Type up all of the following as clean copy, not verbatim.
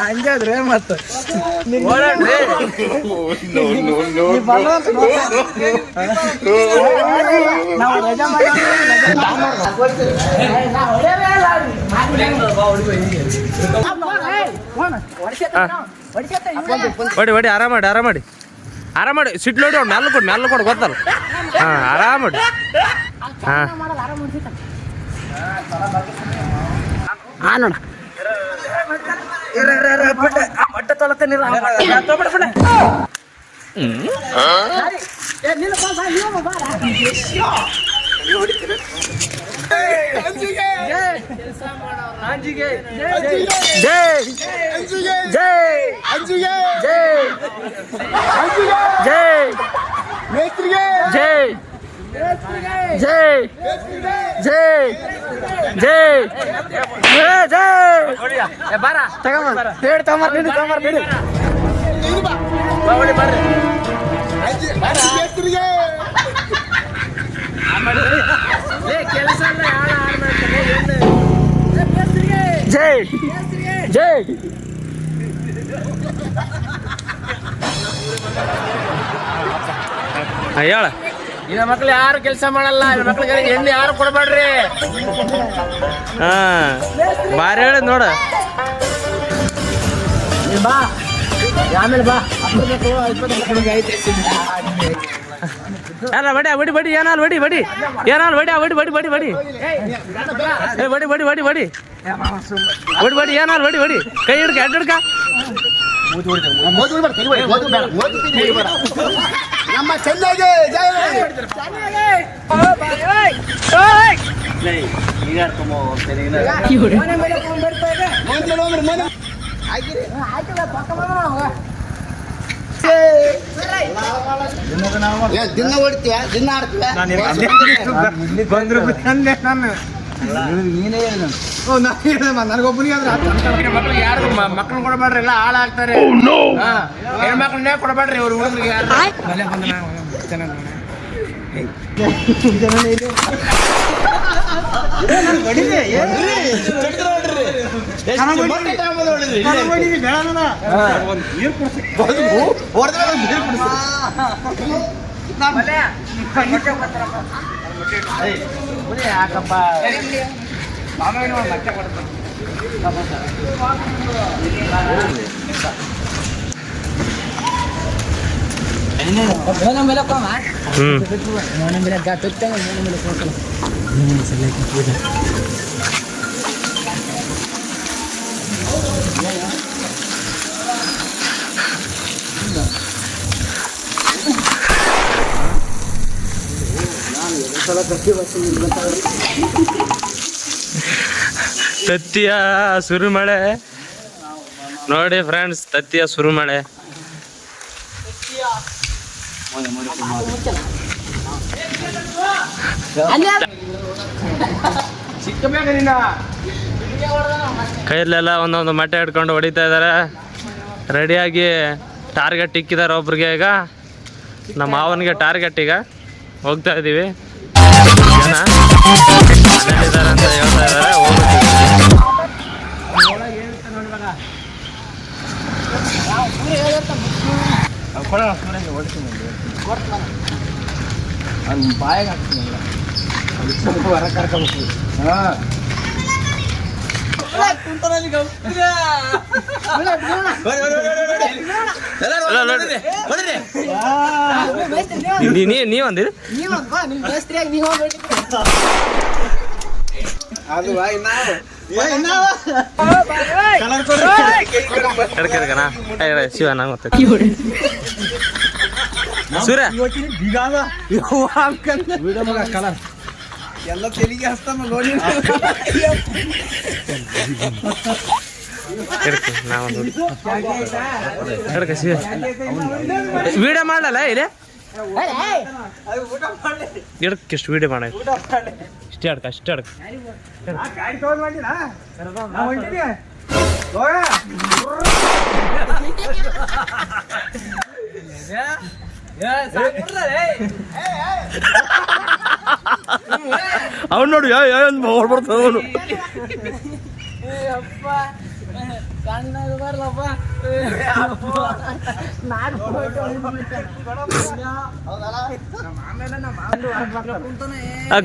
ಹಂಗಾದ್ರೆ ಮತ್ತ ಹೊಡಿ ಹೊಡಿ ಆರಾಮಾಡಿ ಸಿಟ್ ನೋಡಿ ಮ್ಯಾಲ ಕೊಡು ಗೊತ್ತಲ್ಲ. ಹಾ ಆರಾಮಾಡಿ. ಹಾ ನೋಡ ಬಟ್ಟೆ ತೊಳತೇನಿಲ್ಲ. ಹೇಳ ಇನ್ನ ಮಕ್ಳು ಯಾರು ಕೆಲಸ ಮಾಡಲ್ಲ, ಮಕ್ಳಿಗೆ ಎಣ್ಣೆ ಯಾರು ಕೊಡ್ಬೇಡ್ರಿ. ಹಾ ಬಾರಿ ಹೇಳ ನೋಡ. ಬಾ ಆಮೇಲೆ ಬಾ ಯಾರ ಬಡಿ ಏನಾಲ್ ಬಡಿ ಏನಾಲ್ ಬಡಿ ಕೈ ಹಿಡ್ಕ ಅಡ್ಡಡ್ಕ ನಮ್ಮ ಚೆನ್ನಾಗಿ ದಿನ ಹೊಡ್ತೀವ ದಿನ ಆಡ್ತೀವ. ನನಗೊಬ್ಬನಿಗೆ ಮಕ್ಳಿಗೆ ಯಾರು ಮಕ್ಳು ಕೊಡಬೇಡ್ರಿ, ಎಲ್ಲ ಹಾಳಾಗ್ತಾರೆ. ಹೆಣ್ಮಕ್ಳನ್ನೇ ಕೊಡಬೇಡ್ರಿ ಅವ್ರ ಹುಡುಗರಿಗೆ. ಯಾರು ಯಾಕಪ್ಪ ಮತ್ತೆ ಕೊಡ್ತಾರೆ. ತತ್ತಿಯ ಸುರುಮಳೆ ನೋಡಿ ಫ್ರೆಂಡ್ಸ್, ತತ್ತಿಯ ಸುರುಮಳೆ. ಕೈಯಲ್ಲೆಲ್ಲ ಒಂದೊಂದು ಮೊಟ್ಟೆ ಹಿಡ್ಕೊಂಡು ಹೊಡಿತಾ ಇದ್ದಾರೆ. ರೆಡಿಯಾಗಿ ಟಾರ್ಗೆಟ್ ಇಕ್ಕಿದ್ದಾರೆ ಒಬ್ರಿಗೆ. ಈಗ ನಮ್ಮ ಮಾವನಿಗೆ ಟಾರ್ಗೆಟ್. ಈಗ ಹೋಗ್ತಾ ಇದ್ದೀವಿ, ಜನ ಮನೇಲಿದ್ದಾರೆ ಅಂತ ಹೇಳ್ತಾ ಇದ್ದಾರೆ. ಬಾಯಿಗೆ ಹಾಕ್ತೀನಿ ಹೊರ ಕರ್ಕೋಬೇಕು. ನೀವಂದಿರಿ ಶಿವನ ಮತ್ತೆ ಸೂರ್ಯ ಕಲರ್ ಎಲ್ಲ ತೆಲಿ ವಿಡಿಯೋ ಮಾಡಲ್ಲ ಇಲ್ಲಿ ಇಷ್ಟು ವಿಡಿಯೋ ಮಾಡ ಇಷ್ಟೇ ಅಡ್ಕ ಅಷ್ಟೇ ಅಡ್ಕ ಅವನು ನೋಡಿ ಹೊಡ್ಬರ್ತ ಅವನು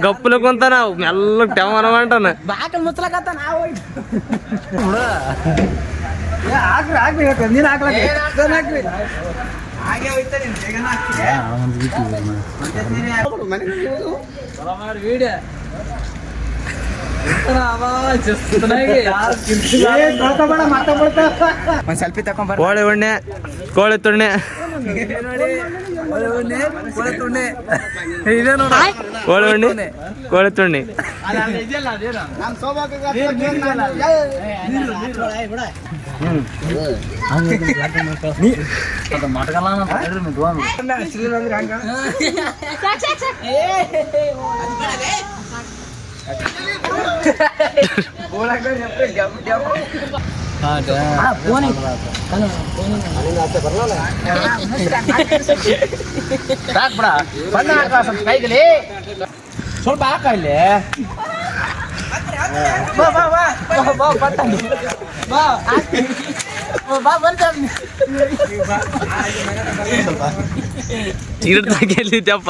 ಗಪ್ಪಲ ಕುಂತ ನಾವು ಎಲ್ಲ ಟೆಮನ ಮಾಡ್ತಾನ ಬಾಕಲ್ ಮುಚ್ಚಲಕತ್ತ ನಾವು ಒಂದ್ ಸೆಲ್ಫಿ ತಕೊಂಡ್ ಕೋಳಿ ಉಣ್ಣೆ ಕೋಳಿ ತುಣ್ಣೆ ಕೋಳಿ ಉಣ್ಣೆ ಕೋಳಿ ತುಣ್ಣಿ ಸಾಕ್ಬಿಡ ಬಣ್ಣ ಹಾಕ ಸ್ವಲ್ಪ ಕೈಗಲಿ ಸ್ವಲ್ಪ ಹಾಕ ಇಲ್ಲಿ ಬಾ ಬಾ ಬಾ ಬಾ ಬರ್ತಂಡಿ ಬಾ ಬಾ ಬರ್ತಾನೆ ಎಲ್ಲಿದ್ದಪ್ಪ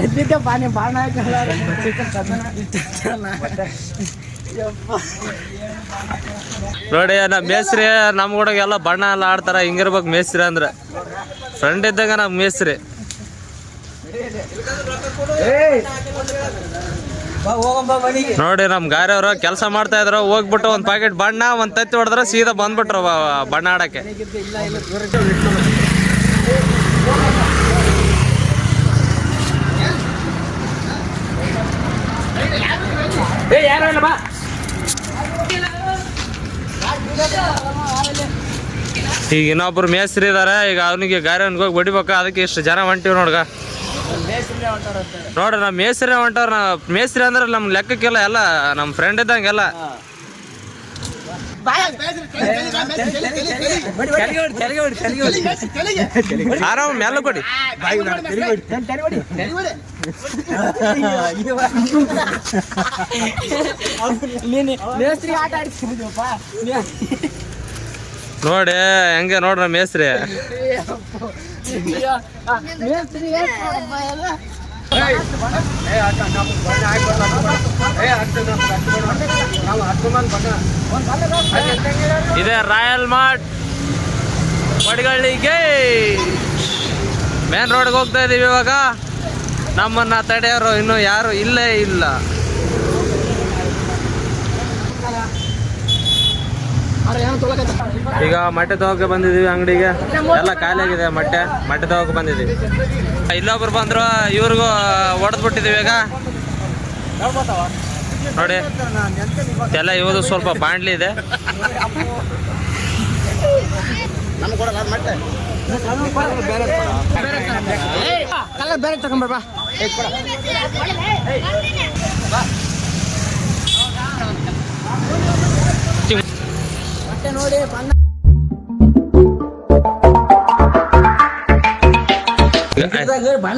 ಎಲ್ಲಿದ್ದಪ್ಪ ನೀವು ಬಾಣ ನೋಡಿ ನಮ್ಮ ಮೇಸ್ರಿ ನಮ್ ಕೂಡ ಎಲ್ಲ ಬಣ್ಣ ಎಲ್ಲ ಆಡ್ತಾರ ಹಿಂಗಿರ್ಬೇಕು ಮೇಸ್ರಿ ಅಂದ್ರ ಫ್ರೆಂಡ್ ಇದ್ದಾಗ ನಮ್ ಮೇಸ್ರಿ ನೋಡಿ ನಮ್ ಗಾರಿ ಅವ್ರು ಕೆಲಸ ಮಾಡ್ತಾ ಇದ್ರು ಹೋಗ್ಬಿಟ್ಟು ಒಂದ್ ಪ್ಯಾಕೆಟ್ ಬಣ್ಣ ಒಂದ್ ತತ್ತಿ ಹೊಡೆದ್ರ ಸೀದಾ ಬಂದ್ಬಿಟ್ರು ಬಣ್ಣ ಆಡಕ್ಕೆ ಈಗ ಇನ್ನೊಬ್ರು ಮೇಸ್ತ್ರಿ ಇದಾರೆ ಈಗ ಅವನಿಗೆ ಗಾರಿಯನ್ಗೆ ಹೋಗಿ ಹೊಡಿಬೇಕು ಅದಕ್ಕೆ ಇಷ್ಟು ಜನ ಹೊಂಟಿವಿ ನೋಡ್ಗ ನೋಡ್ರಿ ನಮ್ಮ ಮೇಸ್ತ್ರಿ ಹೊಂಟವ್ರ ಮೇಸ್ತ್ರಿ ಅಂದ್ರೆ ನಮ್ ಲೆಕ್ಕಕ್ಕೆಲ್ಲ ಎಲ್ಲ ನಮ್ಮ ಫ್ರೆಂಡ್ ಇದ್ದಂಗೆಲ್ಲ ಆರಾಮ ಮೆಲ್ಲ ಕೊಡಿ ನೋಡಿ ಹೆಂಗೆ ನೋಡ್ರ ಮೇಸ್ತ್ರಿ ಇದೇ ರಾಯಲ್ ಮಾರ್ಟ್ ವಡಗಳ್ಳಿಗೆ ಮೇನ್ ರೋಡ್ಗೆ ಹೋಗ್ತಾ ಇದೀವಿ ಇವಾಗ ನಮ್ಮನ್ನ ತಡೆಯೋರು ಇನ್ನು ಯಾರು ಇಲ್ಲೇ ಇಲ್ಲ ಈಗ ಮೊಟ್ಟೆ ತಗೋಕೆ ಬಂದಿದೀವಿ ಅಂಗಡಿಗೆ ಎಲ್ಲ ಖಾಲಿ ಆಗಿದೆ ಮೊಟ್ಟೆ ತಗೋಕೆ ಬಂದಿದೀವಿ ಇಲ್ಲೊಬ್ರು ಬಂದ್ರು ಇವ್ರಿಗೂ ಹೊಡೆದ್ಬಿಟ್ಟಿದೀವಿ ಈಗ ನೋಡಿ ಎಲ್ಲ ಇವುದು ಸ್ವಲ್ಪ ಬಾಂಡ್ಲಿ ಇದೆ ಬೇರೆ ತಗೊಂಡ್ಬಾ ನೋಡಿ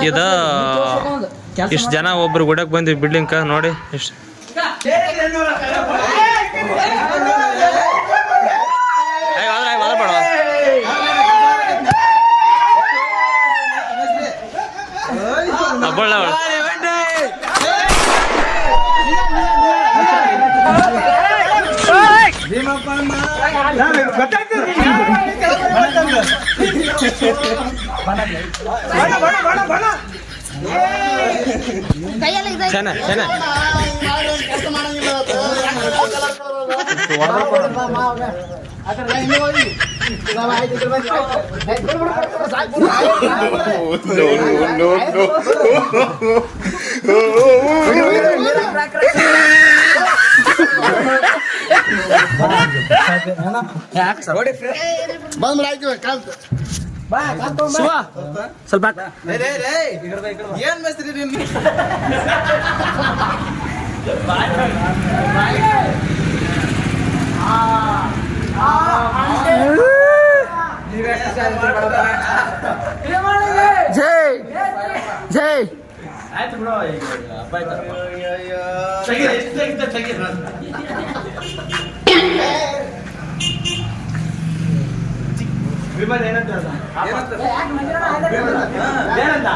ಇದು ಇಷ್ಟು ಜನ ಒಬ್ರು ಗುಡಕ್ ಬಂದಿವಿ ಬಿಲ್ಡಿಂಗ್ ನೋಡಿ ಇಷ್ಟು ಚೆನ್ನ ಚೆನ್ನ ಬಾ ಶಿವ ಸ್ವಲ್ಪ ಏನ್ ಮಸ್ತ್ರಿ ನಿಮ್ಗೆ ಜೈ ಜೈ ಆಯ್ತು ಬಿಡು ಈಗ ಹಬ್ಬ ಆಯ್ತು ಏನಂತ